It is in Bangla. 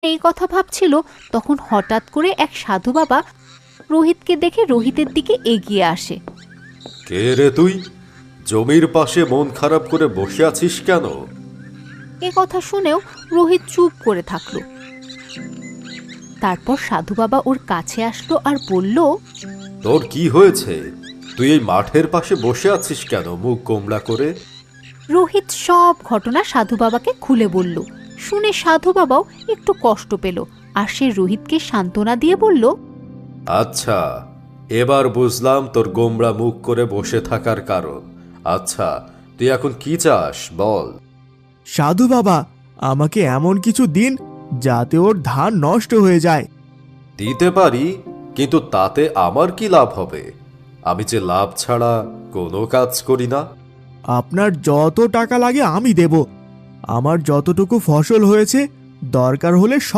এই কথা ভাবছিল, তখন হঠাৎ করে এক সাধু বাবা রোহিতকে দেখে রোহিতের দিকে এগিয়ে আসে। কে রে তুই? জমির পাশে মন খারাপ করে বসে আছিস কেন? এ কথা শুনেও রোহিত চুপ করে থাকলো। তারপর সাধু বাবা ওর কাছে আসলো আর বলল, তোর কি হয়েছে? তুই এই মাঠের পাশে বসে আছিস কেন মুখ গোমড়া করে? রোহিত সব ঘটনা সাধু বাবাকে খুলে বলল। শুনে সাধু বাবাও একটু কষ্ট পেল, আর সে রোহিতকে সান্ত্বনা দিয়ে বলল, আচ্ছা, এবার বুঝলাম তোর গোমড়া মুখ করে বসে থাকার কারণ। আচ্ছা, তুই এখন কি চাস বল। সাধু বাবা, আমাকে এমন কিছু দিন যাতে ওর ধান নষ্ট হয়ে যায়। দিতে পারি, কিন্তু তাতে আমার কি লাভ হবে? আমি যে লাভ ছাড়া কোনো কাজ করি না। আপনার যত টাকা লাগে আমি দেব। আমার যতটুকু ফসল হয়েছে, দরকার হলে